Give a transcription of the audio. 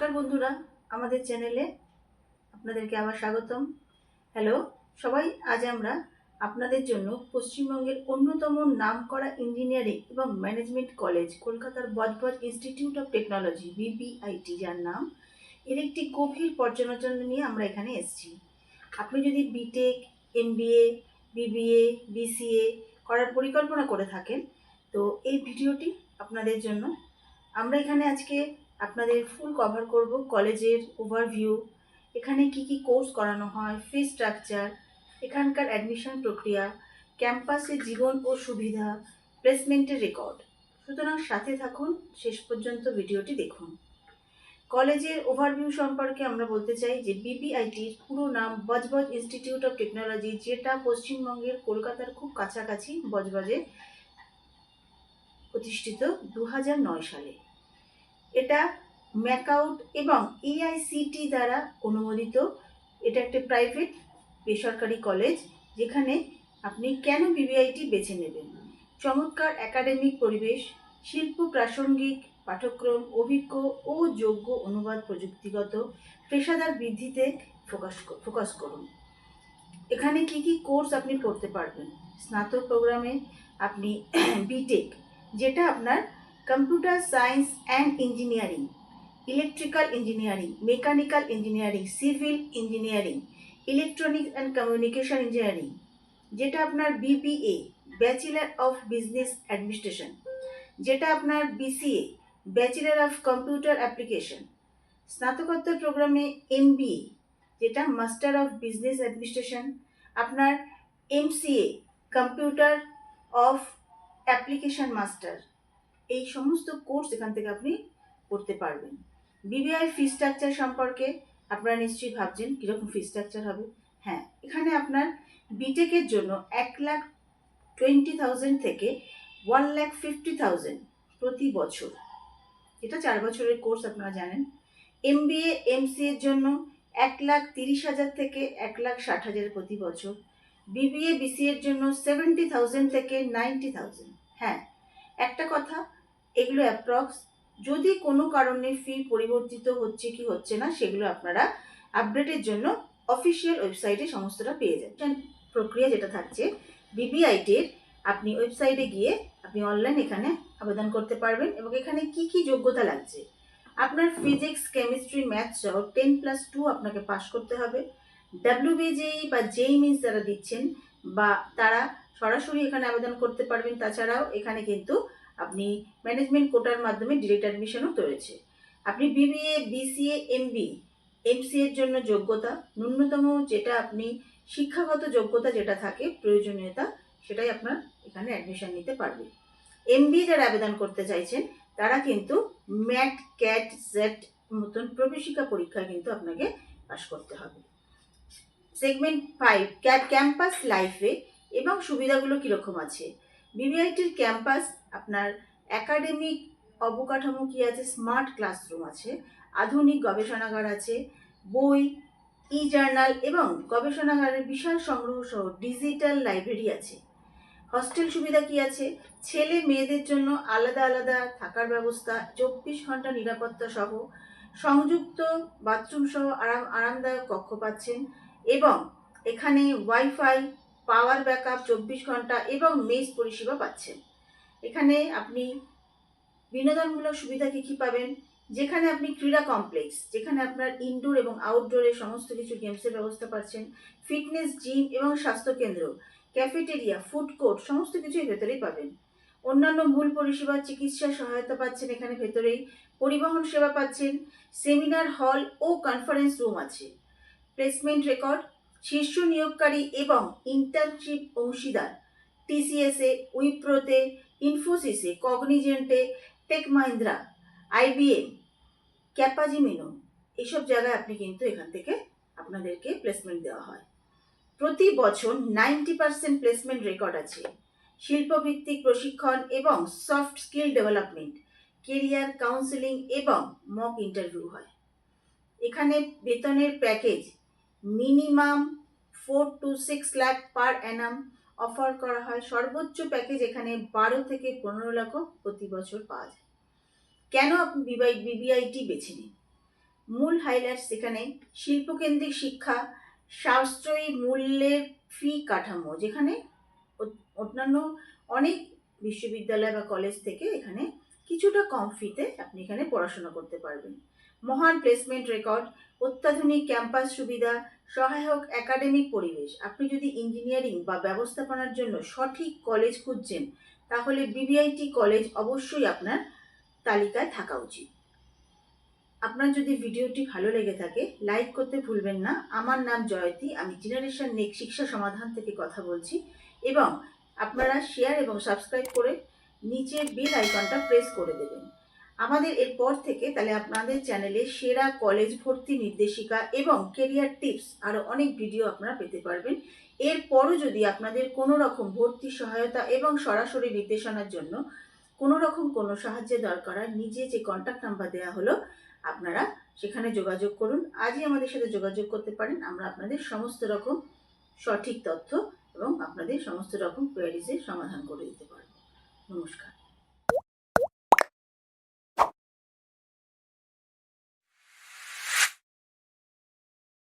নমস্কার বন্ধুরা, আমাদের চ্যানেলে আপনাদেরকে আবার স্বাগতম। হ্যালো সবাই, আজ আমরা আপনাদের জন্য পশ্চিমবঙ্গের অন্যতম নামকরা ইঞ্জিনিয়ারিং এবং ম্যানেজমেন্ট কলেজ কলকাতার Budge Budge institute of technology BBIT, যার নাম, এর একটি গভীর পর্যালোচনা নিয়ে আমরা এখানে এসেছি। আপনি যদি বিটেক, এমবিএ, বিবিএ, বিসিএ করার পরিকল্পনা করে থাকেন, তো এই ভিডিওটি আপনাদের জন্য। আমরা এখানে আজকে আপনাদের ফুল কভার করব কলেজের ওভারভিউ, এখানে কি কি কোর্স করানো হয়, ফি স্ট্রাকচার, এখানকার অ্যাডমিশন প্রক্রিয়া, ক্যাম্পাসের জীবন ও সুবিধা, প্লেসমেন্টের রেকর্ড। সুতরাং সাথে থাকুন, শেষ পর্যন্ত ভিডিওটি দেখুন। কলেজের ওভারভিউ সম্পর্কে আমরা বলতে চাই যে বিবিআইটির পুরো নাম বজবজ ইনস্টিটিউট অফ টেকনোলজি, যেটা পশ্চিমবঙ্গের কলকাতার খুব কাছাকাছি বজবজে প্রতিষ্ঠিত 2009 সালে। এটা ম্যাকআউট এবং এআইসিটি দ্বারা অনুমোদিত। এটা একটা প্রাইভেট বেসরকারি কলেজ, যেখানে আপনি কেন বিবিআইটি বেছে নেবেন? চমৎকার একাডেমিক পরিবেশ, শিল্প প্রাসঙ্গিক পাঠ্যক্রম, অভিজ্ঞ ও যোগ্য অনুবাদ, প্রযুক্তিগত পেশাদার বৃদ্ধিতে ফোকাস করুন। এখানে কি কি কোর্স আপনি পড়তে পারবেন? স্নাতক প্রোগ্রামে আপনি বিটেক, যেটা আপনার computer science and engineering, electrical engineering, mechanical engineering, civil engineering, electronics and communication engineering, যেটা আপনার BBA, bachelor of business administration, যেটা আপনার BCA, bachelor of computer application. স্নাতকোত্তর প্রোগ্রামে এমবিএ, যেটা মাস্টার অফ বিজনেস অ্যাডমিনিস্ট্রেশন, আপনার MCA, computer of application master. এই সমস্ত কোর্স এখান থেকে আপনি করতে পারবেন। বিবিআই ফি স্ট্রাকচার সম্পর্কে আপনারা নিশ্চয়ই ভাবছেন কীরকম ফি স্ট্রাকচার হবে। হ্যাঁ, এখানে আপনার বিটেকের জন্য 1,20,000 থেকে 1,50,000 প্রতি বছর, এটা 4 বছরের কোর্স আপনারা জানেন। এমবিএ, এমসিএর জন্য 1,30,000 থেকে 1,60,000 প্রতি বছর। বিবিএ, বিসিএর জন্য 70,000 থেকে 90,000। হ্যাঁ, একটা কথা, এগুলো অ্যাপ্রক্স। যদি কোনো কারণে ফি পরিবর্তিত হচ্ছে কি হচ্ছে না, সেগুলো আপনারা আপডেটের জন্য অফিসিয়াল ওয়েবসাইটে সমস্তটা পেয়ে যাবেন। প্রক্রিয়া যেটা থাকছে বিবিআইটির, আপনি ওয়েবসাইটে গিয়ে আপনি অনলাইন এখানে আবেদন করতে পারবেন। এবং এখানে কি কি যোগ্যতা লাগছে, আপনার ফিজিক্স, কেমিস্ট্রি, ম্যাথ সহ 10+2 আপনাকে পাস করতে হবে। ডাব্লিউবিজেই বা জেই মিনস যারা দিচ্ছেন বা তারা সরাসরি এখানে আবেদন করতে পারবেন। তাছাড়াও এখানে কিন্তু আপনি ম্যানেজমেন্ট কোটার মাধ্যমে ডিরেক্ট অ্যাডমিশনও রয়েছে। আপনি বিবিএ, বিসিএ, এমসি এর জন্য যোগ্যতা ন্যূনতম, যেটা আপনি শিক্ষাগত যোগ্যতা যেটা থাকে প্রয়োজনীয়তা, সেটাই আপনার এখানে অ্যাডমিশন নিতে পারবে। এমবিএ যারা আবেদন করতে চাইছেন, তারা কিন্তু ম্যাট, ক্যাট, জেট মতন প্রবেশিকা পরীক্ষায় কিন্তু আপনাকে পাস করতে হবে। সেগমেন্ট 5, ক্যাম্পাস লাইফে এবং সুবিধাগুলো কীরকম আছে। বিবিআইটির ক্যাম্পাস, আপনার একাডেমিক অবকাঠামো কী আছে? স্মার্ট ক্লাসরুম আছে, আধুনিক গবেষণাগার আছে, বই, ই জার্নাল এবং গবেষণাগারের বিশাল সংগ্রহ সহ ডিজিটাল লাইব্রেরি আছে। হস্টেল সুবিধা কি আছে? ছেলে মেয়েদের জন্য আলাদা আলাদা থাকার ব্যবস্থা, 24 ঘন্টা নিরাপত্তা সহ, সংযুক্ত বাথরুম সহ আরামদায়ক কক্ষ পাচ্ছেন। এবং এখানে ওয়াইফাই, পাওয়ার ব্যাকআপ 24 ঘন্টা এবং মেস পরিষেবা পাচ্ছেন। এখানে আপনি বিনোদনমূলক সুবিধা কী কী পাবেন? যেখানে আপনি ক্রীড়া কমপ্লেক্স, যেখানে আপনার ইনডোর এবং আউটডোরে সমস্ত কিছু গেমসের ব্যবস্থা পাচ্ছেন। ফিটনেস জিম এবং স্বাস্থ্যকেন্দ্র, ক্যাফেটেরিয়া, ফুড কোর্ট, সমস্ত কিছুই ভেতরেই পাবেন। অন্যান্য মূল পরিষেবা, চিকিৎসা সহায়তা পাচ্ছেন এখানে ভেতরেই। পরিবহন সেবা পাচ্ছেন। সেমিনার হল ও কনফারেন্স রুম আছে। প্লেসমেন্ট রেকর্ড, শীর্ষ নিয়োগকারী এবং ইন্টার্নশিপ অংশীদার টিসিএসে, উইপ্রোতে, ইনফোসিসে, কগনিজেন্টে, টেক মাহিন্দ্রা, আইবিএম, ক্যাপাজিমিনো, এইসব জায়গায় আপনি কিন্তু এখান থেকে আপনাদেরকে প্লেসমেন্ট দেওয়া হয়। প্রতি বছর 90% প্লেসমেন্ট রেকর্ড আছে। শিল্পভিত্তিক প্রশিক্ষণ এবং soft skill development, career counselling এবং মক ইন্টারভিউ হয়। এখানে বেতনের package minimum 4 to 6 lakh per Anam offer করা হয়। সর্বোচ্চ প্যাকেজ এখানে 12 থেকে 15 লাখ প্রতি বছর পাওয়া যায়। কেন আপনি বিবিআইটি বেছে নিন? মূল হাইলাইটস সেখানে শিল্পকেন্দ্রিক শিক্ষা, সাশ্রয়ী মূল্যের ফি কাঠামো, যেখানে অন্যান্য অনেক বিশ্ববিদ্যালয় বা কলেজ থেকে এখানে কিছুটা কম ফিতে আপনি এখানে পড়াশোনা করতে পারবেন। মহান প্লেসমেন্ট রেকর্ড, অত্যাধুনিক ক্যাম্পাস সুবিধা, সহায়ক একাডেমিক পরিবেশ। আপনি যদি ইঞ্জিনিয়ারিং বা ব্যবস্থাপনার জন্য সঠিক কলেজ খুঁজছেন, তাহলে বিবিআইটি কলেজ অবশ্যই আপনার তালিকায় থাকা উচিত। আপনার যদি ভিডিওটি ভালো লেগে থাকে লাইক করতে ভুলবেন না। আমার নাম জয়তী, আমি জেনারেশন নেক্সট শিক্ষা সমাধান থেকে কথা বলছি, এবং আপনারা শেয়ার এবং সাবস্ক্রাইব করে নিচে বেল আইকনটা প্রেস করে দেবেন। আমাদের এরপর থেকে তাহলে আপনাদের চ্যানেলে সেরা কলেজ ভর্তি নির্দেশিকা এবং কেরিয়ার টিপস আরও অনেক ভিডিও আপনারা পেতে পারবেন। এরপরও যদি আপনাদের কোনো রকম ভর্তি সহায়তা এবং সরাসরি নির্দেশনার জন্য কোনো রকম কোনো সাহায্যের দরকার হয়, নিচে যে কন্ট্যাক্ট নাম্বার দেওয়া হলো আপনারা সেখানে যোগাযোগ করুন। আজই আমাদের সাথে যোগাযোগ করতে পারেন। আমরা আপনাদের সমস্ত রকম সঠিক তথ্য এবং আপনাদের সমস্ত রকম কোয়ারিজের সমাধান করে দিতে পারব। নমস্কার।